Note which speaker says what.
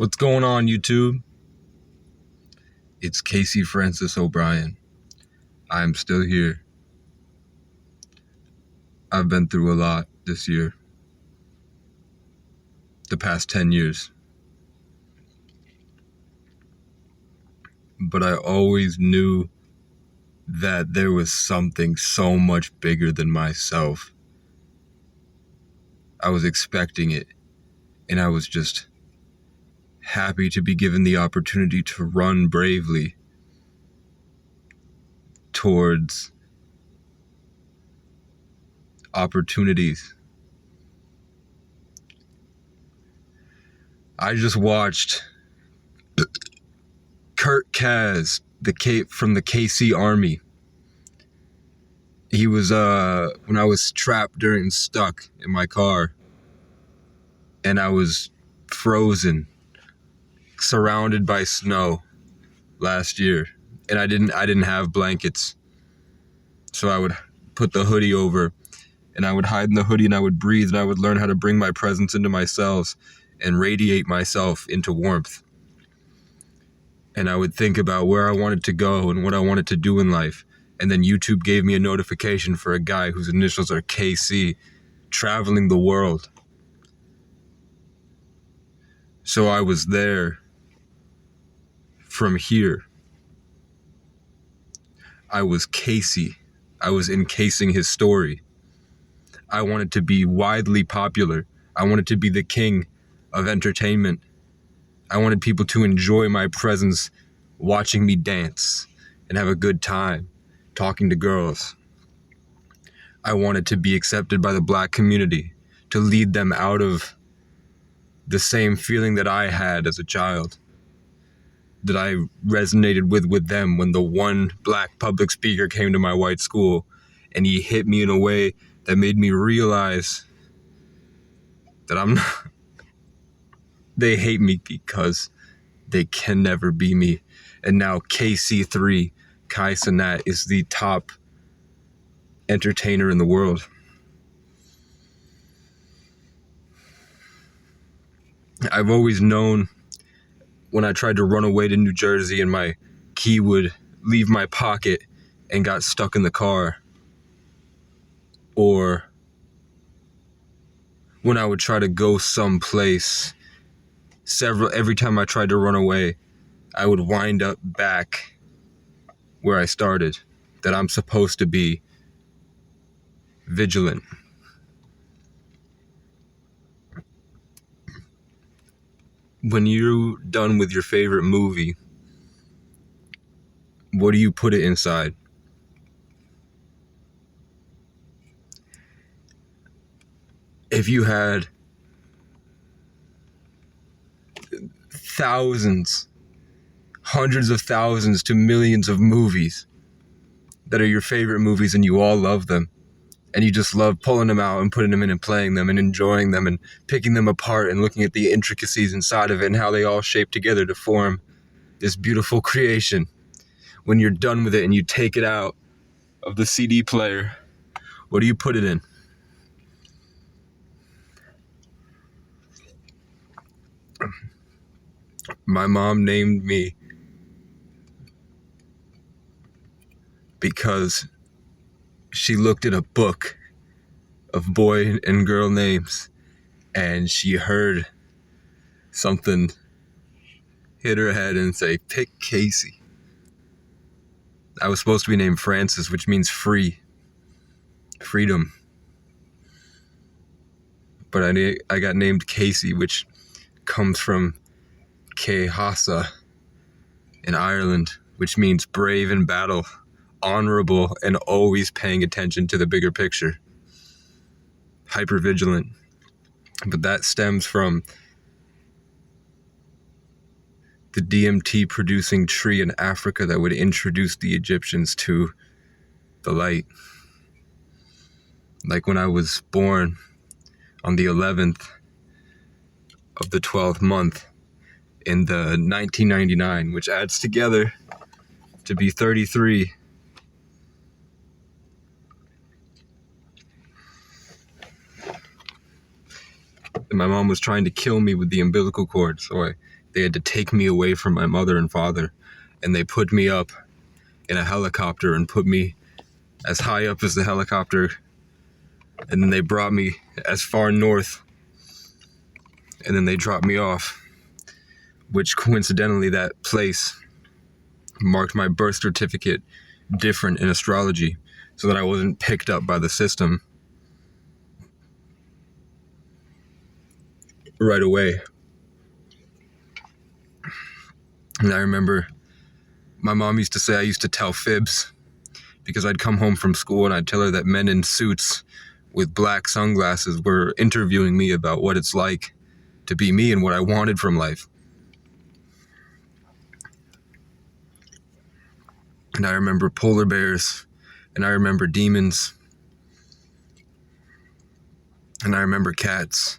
Speaker 1: What's going on, YouTube? It's Cathasaigh Francoís O'Briayn. I'm still here. I've been through a lot this year. The past 10 years. But I always knew that there was something so much bigger than myself. I was expecting it, and I was just happy to be given the opportunity to run bravely towards opportunities. I just watched Kurt Kaz, from the KC Army. He was, when I was trapped and stuck in my car, and I was frozen, surrounded by snow last year, and I didn't have blankets, so I would put the hoodie over, and I would hide in the hoodie, and I would breathe, and I would learn how to bring my presence into my cells and radiate myself into warmth. And I would think about where I wanted to go and what I wanted to do in life. And then YouTube gave me a notification for a guy whose initials are KC, traveling the world. So I was there from here. I was Casey. I was encasing his story. I wanted to be widely popular. I wanted to be the king of entertainment. I wanted people to enjoy my presence, watching me dance and have a good time, talking to girls. I wanted to be accepted by the Black community, to lead them out of the same feeling that I had as a child, that I resonated with them when the one Black public speaker came to my white school, and he hit me in a way that made me realize that I'm not... They hate me because they can never be me. And now KC3, Kai Cenat, is the top entertainer in the world. I've always known when I tried to run away to New Jersey and my key would leave my pocket and got stuck in the car, or when I would try to go someplace, every time I tried to run away, I would wind up back where I started, that I'm supposed to be vigilant. When you're done with your favorite movie, what do you put it inside? If you had thousands, hundreds of thousands to millions of movies that are your favorite movies and you all love them, and you just love pulling them out and putting them in and playing them and enjoying them and picking them apart and looking at the intricacies inside of it and how they all shape together to form this beautiful creation. When you're done with it and you take it out of the CD player, what do you put it in? My mom named me because she looked at a book of boy and girl names and she heard something hit her head and say, pick Casey. I was supposed to be named Francis, which means free, freedom. But I got named Casey, which comes from Cathasaigh in Ireland, which means brave in battle, honorable, and always paying attention to the bigger picture. Hypervigilant. But that stems from the DMT producing tree in Africa that would introduce the Egyptians to the light. Like when I was born on the 11th of the 12th month in the 1999, which adds together to be 33. And my mom was trying to kill me with the umbilical cord, so I They had to take me away from my mother and father, and they put me up in a helicopter and put me as high up as the helicopter, and then they brought me as far north, and then they dropped me off, which coincidentally that place marked my birth certificate different in astrology, so that I wasn't picked up by the system right away. And I remember my mom used to say I used to tell fibs, because I'd come home from school and I'd tell her that men in suits with black sunglasses were interviewing me about what it's like to be me and what I wanted from life. And I remember polar bears, and I remember demons, and I remember cats,